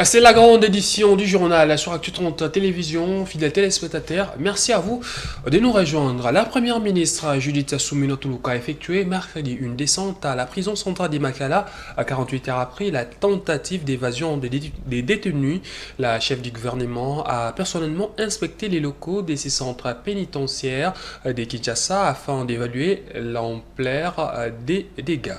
C'est la grande édition du journal sur Actu 30 Télévision. Fidèles téléspectateurs, merci à vous de nous rejoindre. La première ministre Judith Suminwa Tuluka a effectué mercredi une descente à la prison centrale d'Imakala à 48 heures après la tentative d'évasion des détenus. La chef du gouvernement a personnellement inspecté les locaux de ces centres pénitentiaires de Kinshasa afin d'évaluer l'ampleur des dégâts.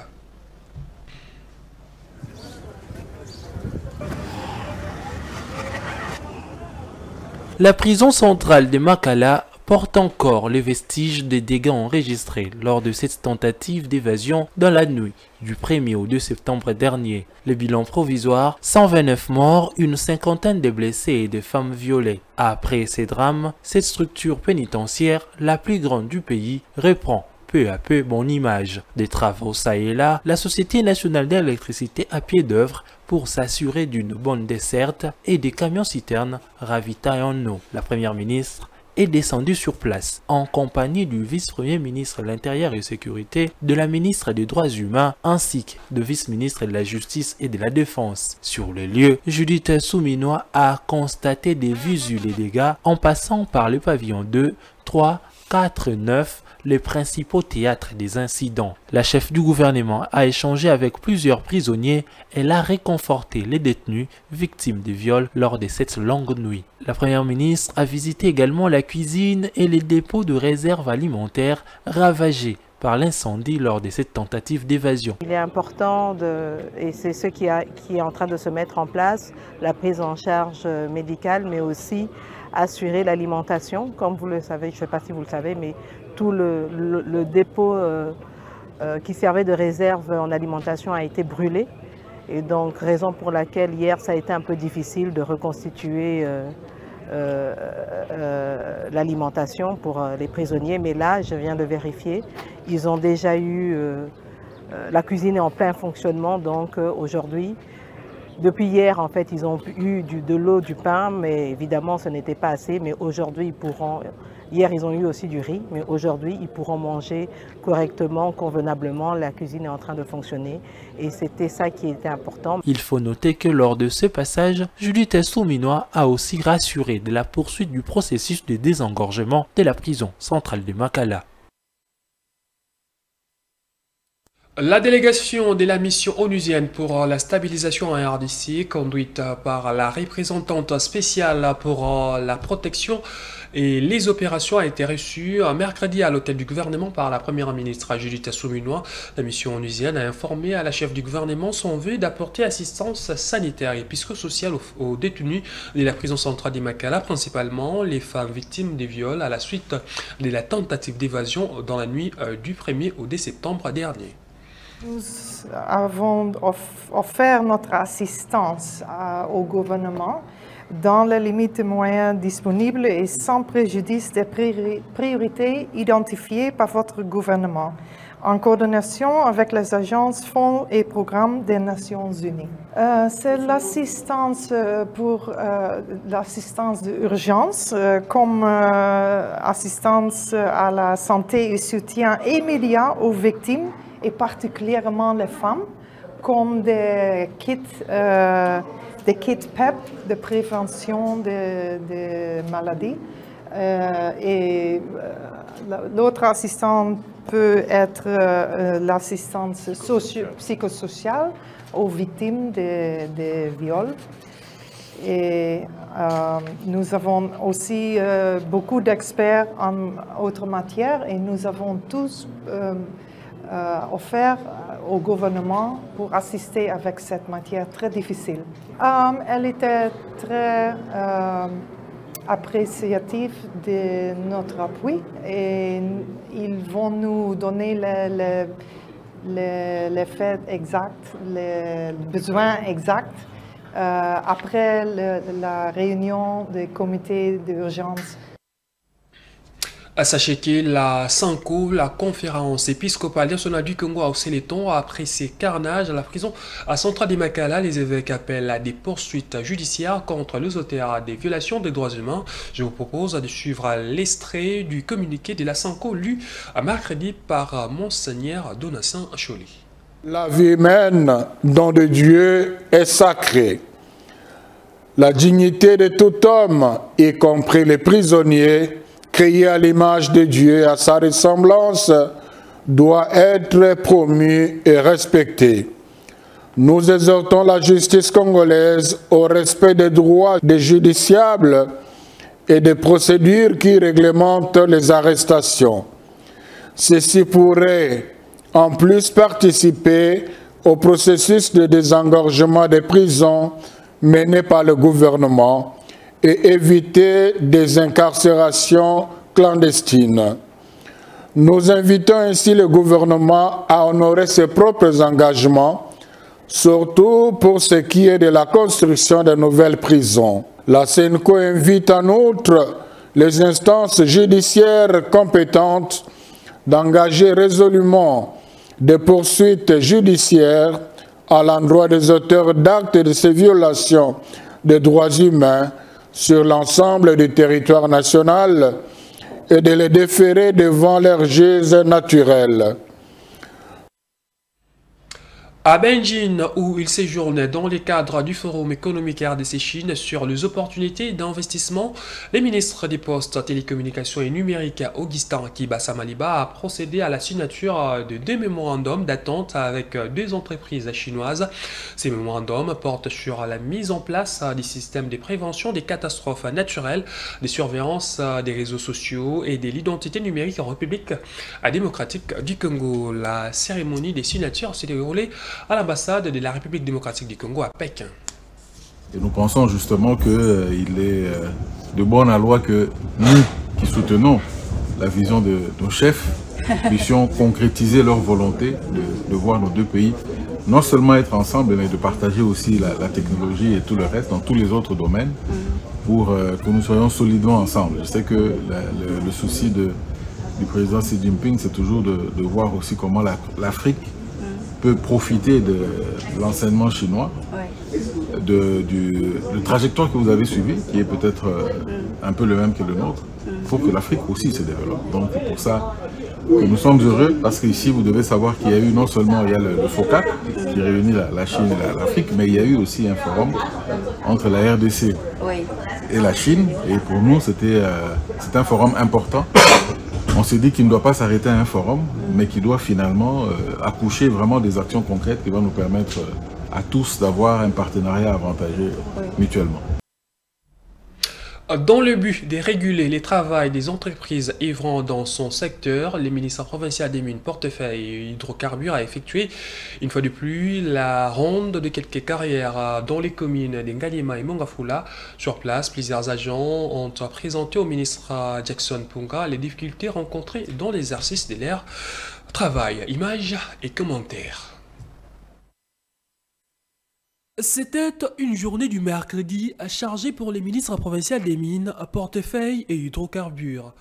La prison centrale de Makala porte encore les vestiges des dégâts enregistrés lors de cette tentative d'évasion dans la nuit du 1er au 2 septembre dernier. Le bilan provisoire, 129 morts, une cinquantaine de blessés et de femmes violées. Après ces drames, cette structure pénitentiaire, la plus grande du pays, reprend peu à peu bonne image. Des travaux ça et là, la Société nationale d'électricité à pied d'œuvre pour s'assurer d'une bonne desserte et des camions-citernes ravitaillent en eau. La première ministre est descendue sur place en compagnie du vice-premier ministre de l'Intérieur et Sécurité, de la ministre des Droits humains ainsi que de vice-ministre de la Justice et de la Défense. Sur le lieu, Judith Suminwa a constaté des visuels et dégâts en passant par le pavillon 2, 3, 4, 9, les principaux théâtres des incidents. La chef du gouvernement a échangé avec plusieurs prisonniers et a réconforté les détenus victimes de viols lors de cette longue nuit. La première ministre a visité également la cuisine et les dépôts de réserves alimentaires ravagés par l'incendie lors de cette tentative d'évasion. Il est important, et c'est ce qui est en train de se mettre en place, la prise en charge médicale, mais aussi assurer l'alimentation. Comme vous le savez, je ne sais pas si vous le savez, mais tout le dépôt qui servait de réserve en alimentation a été brûlé. Et donc, raison pour laquelle hier, ça a été un peu difficile de reconstituer l'alimentation pour les prisonniers. Mais là, je viens de vérifier, ils ont déjà eu... la cuisine est en plein fonctionnement, donc aujourd'hui, depuis hier, en fait, ils ont eu de l'eau, du pain, mais évidemment, ce n'était pas assez. Mais aujourd'hui, ils pourront... Hier, ils ont eu aussi du riz, mais aujourd'hui, ils pourront manger correctement, convenablement. La cuisine est en train de fonctionner et c'était ça qui était important. Il faut noter que lors de ce passage, Judith Suminwa a aussi rassuré de la poursuite du processus de désengorgement de la prison centrale de Makala. La délégation de la mission onusienne pour la stabilisation en RDC, conduite par la représentante spéciale pour la protection et les opérations, a été reçue mercredi à l'hôtel du gouvernement par la première ministre Judith Suminwa. La mission onusienne a informé à la chef du gouvernement son vœu d'apporter assistance sanitaire et psychosociale aux détenus de la prison centrale d'Imakala, principalement les femmes victimes des viols à la suite de la tentative d'évasion dans la nuit du 1er au 2 septembre dernier. Nous avons offert notre assistance au gouvernement dans les limites de moyens disponibles et sans préjudice des priorités identifiées par votre gouvernement, en coordination avec les agences, fonds et programmes des Nations Unies. C'est l'assistance pour l'assistance d'urgence, comme assistance à la santé et soutien immédiat aux victimes, et particulièrement les femmes, comme des kits PEP de prévention des maladies. L'autre assistance peut être l'assistance psychosociale aux victimes des viols. Et nous avons aussi beaucoup d'experts en autres matières et nous avons tous offert au gouvernement pour assister avec cette matière très difficile. Elle était très appréciative de notre appui et ils vont nous donner les faits exacts, les besoins exacts après la réunion du comité d'urgence. Sachez que la SANCO, la conférence épiscopale nationale du Congo, a haussé les tons après ces carnages à la prison à centrale d'Imakala. Les évêques appellent à des poursuites judiciaires contre les auteurs des violations des droits humains. Je vous propose de suivre l'extrait du communiqué de la SANCO lu à mercredi par Monseigneur Donatien Choli. La vie humaine, don de Dieu, est sacrée. La dignité de tout homme, y compris les prisonniers, créés à l'image de Dieu et à sa ressemblance, doit être promue et respectée. Nous exhortons la justice congolaise au respect des droits des justiciables et des procédures qui réglementent les arrestations. Ceci pourrait en plus participer au processus de désengorgement des prisons mené par le gouvernement et éviter des incarcérations clandestines. Nous invitons ainsi le gouvernement à honorer ses propres engagements, surtout pour ce qui est de la construction de nouvelles prisons. La CENCO invite en outre les instances judiciaires compétentes d'engager résolument des poursuites judiciaires à l'endroit des auteurs d'actes de ces violations des droits humains sur l'ensemble du territoire national et de les déférer devant leurs juges naturels. À Beijing, où il séjournait dans le cadre du Forum économique RDC-Chine sur les opportunités d'investissement, le ministre des Postes, Télécommunications et Numériques, Augustin Kiba-Samaliba, a procédé à la signature de 2 mémorandums d'attente avec 2 entreprises chinoises. Ces mémorandums portent sur la mise en place des systèmes de prévention des catastrophes naturelles, de surveillance des réseaux sociaux et de l'identité numérique en République démocratique du Congo. La cérémonie des signatures s'est déroulée à l'ambassade de la République démocratique du Congo à Pékin. Et nous pensons justement qu'il est de bonne loi que nous, qui soutenons la vision de nos chefs, puissions concrétiser leur volonté de voir nos deux pays non seulement être ensemble, mais de partager aussi la technologie et tout le reste dans tous les autres domaines pour que nous soyons solidement ensemble. Je sais que le souci du président Xi Jinping, c'est toujours de voir aussi comment l'Afrique peut profiter de l'enseignement chinois, de trajectoire que vous avez suivi, qui est peut-être un peu le même que le nôtre. Il faut que l'Afrique aussi se développe. Donc c'est pour ça que nous sommes heureux, parce qu'ici vous devez savoir qu'il y a eu non seulement le FOCAC qui réunit la Chine et l'Afrique, mais il y a eu aussi un forum entre la RDC et la Chine. Et pour nous c'est un forum important. On s'est dit qu'il ne doit pas s'arrêter à un forum, mais qu'il doit finalement accoucher vraiment des actions concrètes qui vont nous permettre à tous d'avoir un partenariat avantageux mutuellement. Dans le but de réguler les travails des entreprises œuvrant dans son secteur, le ministère provincial des Mines, Portefeuille et Hydrocarbures a effectué une fois de plus la ronde de quelques carrières dans les communes de Ngaliema et Mongafula. Sur place, plusieurs agents ont présenté au ministre Jackson Mpunga les difficultés rencontrées dans l'exercice de leur travail. Images et commentaires. C'était une journée du mercredi chargée pour les ministres provinciaux des Mines, Portefeuille et Hydrocarbures.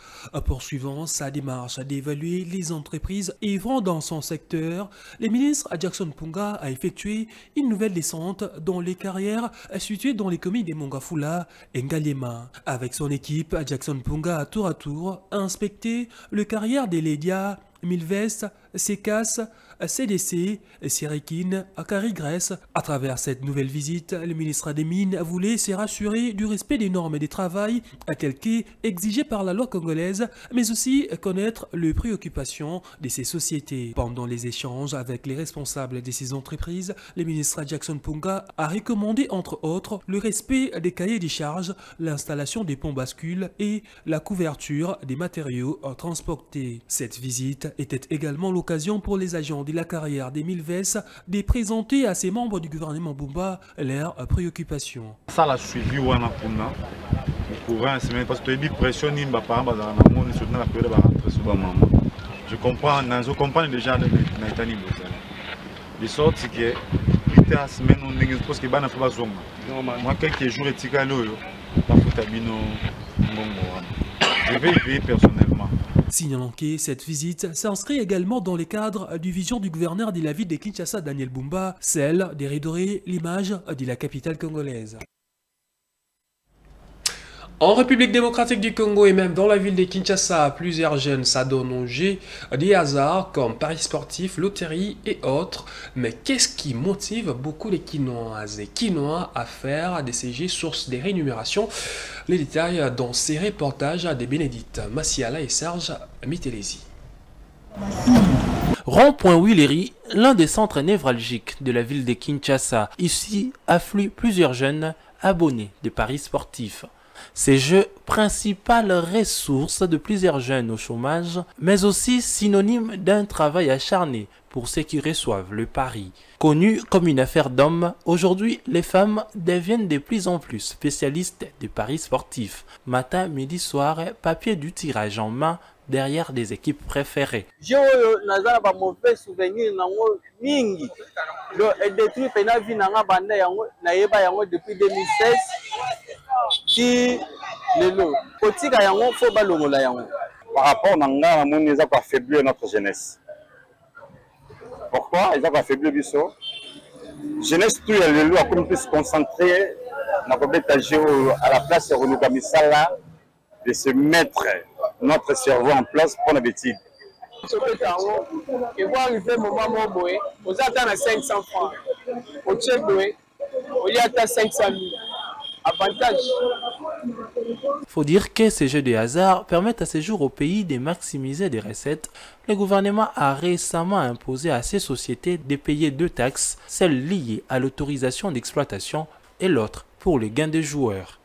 Poursuivant sa démarche d'évaluer les entreprises œuvrant dans son secteur, le ministre Jackson Mpunga a effectué une nouvelle descente dans les carrières situées dans les communes de Mongafula et Ngaliema. Avec son équipe, Jackson Mpunga a tour à tour inspecté le carrière des Lédia, Milvest, Secas, CDC, Sirikin, Carigrès. À travers cette nouvelle visite, le ministre des Mines voulait se rassurer du respect des normes de travail telles qu'exigées par la loi congolaise, mais aussi connaître les préoccupations de ces sociétés. Pendant les échanges avec les responsables de ces entreprises, le ministre Jackson Mpunga a recommandé entre autres le respect des cahiers des charges, l'installation des ponts bascules et la couverture des matériaux transportés. Cette visite était également l'occasion pour les agents de la carrière des Milves de présenter à ses membres du gouvernement Bumba leurs préoccupations. Ça l'a suivi pour un semaine parce que les pression je comprends déjà de sorte que il à semaine on est parce que bana fa bazonga moi quelques jours etika loyo bafuta bino mbongo je vais y veiller personnellement. Signalons que cette visite s'inscrit également dans le cadre du vision du gouverneur de la ville de Kinshasa, Daniel Bumba, celle de redorer l'image de la capitale congolaise. En République démocratique du Congo et même dans la ville de Kinshasa, plusieurs jeunes s'adonnent au jeu des hasards comme paris sportifs, loterie et autres. Mais qu'est-ce qui motive beaucoup les Kinoises et Kinois à faire des CG source des rémunérations? Les détails dans ces reportages de Bénédicte Massiala et Serge Mitelesi. Rond-point Willery, l'un des centres névralgiques de la ville de Kinshasa. Ici affluent plusieurs jeunes abonnés des paris sportifs. Ces jeux, principale ressource de plusieurs jeunes au chômage, mais aussi synonyme d'un travail acharné pour ceux qui reçoivent le pari. Connu comme une affaire d'hommes, aujourd'hui les femmes deviennent de plus en plus spécialistes des paris sportifs. Matin, midi, soir, papier du tirage en main derrière des équipes préférées. J'ai un mauvais souvenir depuis 2016. Par rapport à nous avons affaibli notre jeunesse. Pourquoi ils ont affaibli Bissot? Jeunesse, tout le lot a comme plus concentré à la place de se mettre notre cerveau en place pour l'habitude. Et voir arriver un moment où on attend à 500 francs. Au Tchèque, on y attend 500 000. Avantage. Faut dire que ces jeux de hasard permettent à ces jours au pays de maximiser des recettes. Le gouvernement a récemment imposé à ces sociétés de payer deux taxes, celle liée à l'autorisation d'exploitation et l'autre pour les gains des joueurs.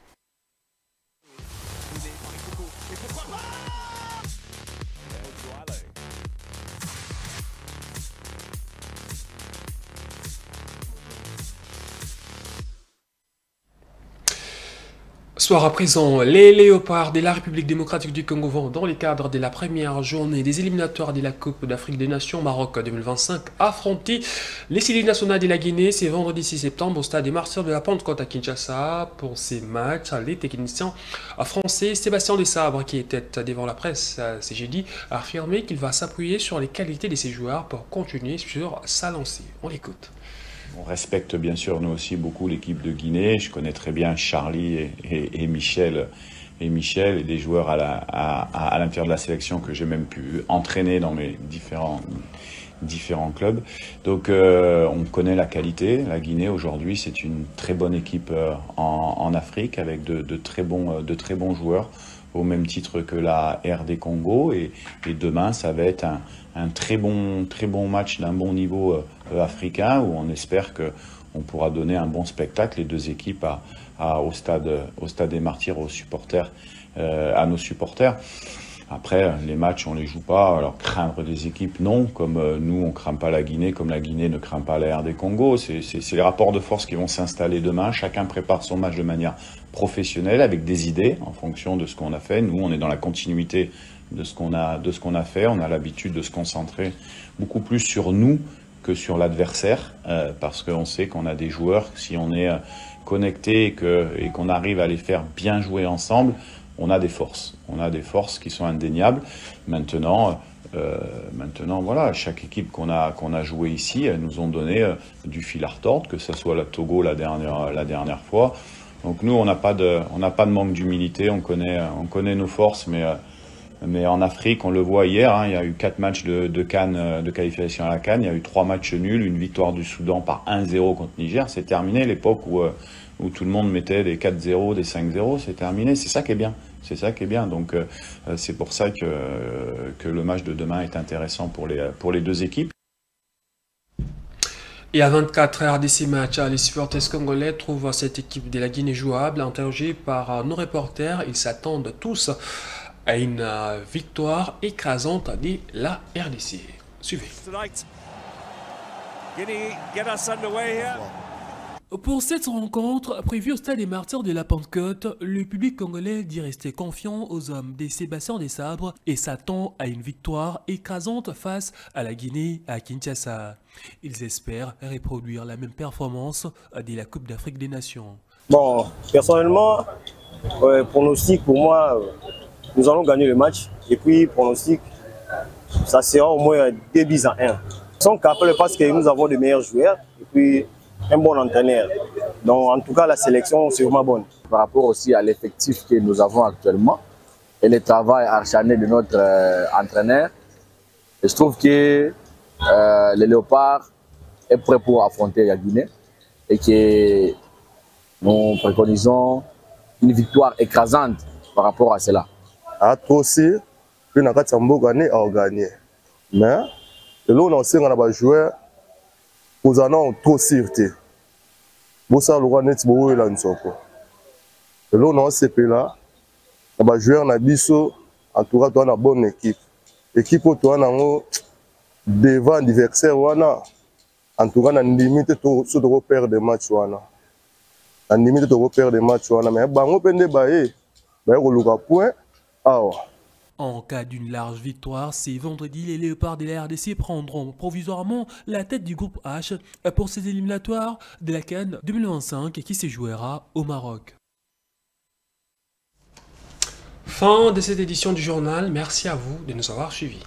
Soir à présent, les Léopards de la République démocratique du Congo vont, dans le cadre de la première journée des éliminatoires de la Coupe d'Afrique des Nations Maroc 2025, affronter les Syli nationales de la Guinée. C'est vendredi 6 septembre au stade des Martyrs de la Pentecôte à Kinshasa. Pour ces matchs, les techniciens français Sébastien Desabre, qui était devant la presse ce jeudi, a affirmé qu'il va s'appuyer sur les qualités de ses joueurs pour continuer sur sa lancée. On l'écoute. On respecte bien sûr nous aussi beaucoup l'équipe de Guinée. Je connais très bien Charlie et Michel. Et Michel et des joueurs à l'intérieur de la sélection que j'ai même pu entraîner dans mes différents clubs. Donc on connaît la qualité. La Guinée aujourd'hui c'est une très bonne équipe en Afrique avec de très bons joueurs au même titre que la RD Congo et demain ça va être un très bon match d'un bon niveau africain où on espère qu'on pourra donner un bon spectacle, les deux équipes au stade des Martyrs, aux supporters, à nos supporters. Après, les matchs, on les joue pas. Alors, craindre des équipes, non. Comme nous, on craint pas la Guinée, comme la Guinée ne craint pas la RD Congo. C'est les rapports de force qui vont s'installer demain. Chacun prépare son match de manière professionnelle, avec des idées, en fonction de ce qu'on a fait. Nous, on est dans la continuité de ce qu'on a fait. On a l'habitude de se concentrer beaucoup plus sur nous que sur l'adversaire, parce qu'on sait qu'on a des joueurs, si on est connecté et qu'on arrive à les faire bien jouer ensemble, on a des forces. On a des forces qui sont indéniables. Maintenant, voilà, chaque équipe qu'on a joué ici, elles nous ont donné du fil à retordre, que ce soit la Togo la dernière fois. Donc nous, on n'a pas de manque d'humilité, on connaît nos forces, mais en Afrique, on le voit hier, hein, il y a eu 4 matchs de CAN, de qualification à la CAN, il y a eu 3 matchs nuls, une victoire du Soudan par 1-0 contre Niger. C'est terminé, l'époque où tout le monde mettait des 4-0, des 5-0, c'est terminé. C'est ça qui est bien. C'est ça qui est bien. Donc c'est pour ça que le match de demain est intéressant pour les deux équipes. Et à 24 heures de ces matchs, les supporters congolais trouvent cette équipe de la Guinée jouable. Interrogés par nos reporters, ils s'attendent tous à une victoire écrasante de la RDC. Suivez. Pour cette rencontre prévue au stade des Martyrs de la Pentecôte, le public congolais dit rester confiant aux hommes des Sébastien Desabre et s'attend à une victoire écrasante face à la Guinée à Kinshasa. Ils espèrent reproduire la même performance de la Coupe d'Afrique des Nations. Bon, personnellement, pronostic pour moi, nous allons gagner le match. Et puis, pronostic, ça sera au moins 2-1. Ils sont capables parce que nous avons de meilleurs joueurs. Et puis, un bon entraîneur. Donc, en tout cas, la sélection, c'est vraiment bonne. par rapport aussi à l'effectif que nous avons actuellement et le travail acharné de notre entraîneur. Et je trouve que le Léopard est prêt pour affronter la Guinée et que nous préconisons une victoire écrasante par rapport à cela. À toi aussi, puis on a gagné. Mais là, on a des joueurs, nous avons trop sûreté. Nous avons net beau là nsoko. Et là, on a CP là, on a joueur na biso, en tout cas, on a une bonne équipe. Équipe où on a devant l'adversaire, en tout cas, on a une limite de repère des matchs. On a une limite de repère des matchs. Mais on a point. En cas d'une large victoire, c'est vendredi, les Léopards de la RDC prendront provisoirement la tête du groupe H pour ces éliminatoires de la CAN 2025 qui se jouera au Maroc. Fin de cette édition du journal, merci à vous de nous avoir suivis.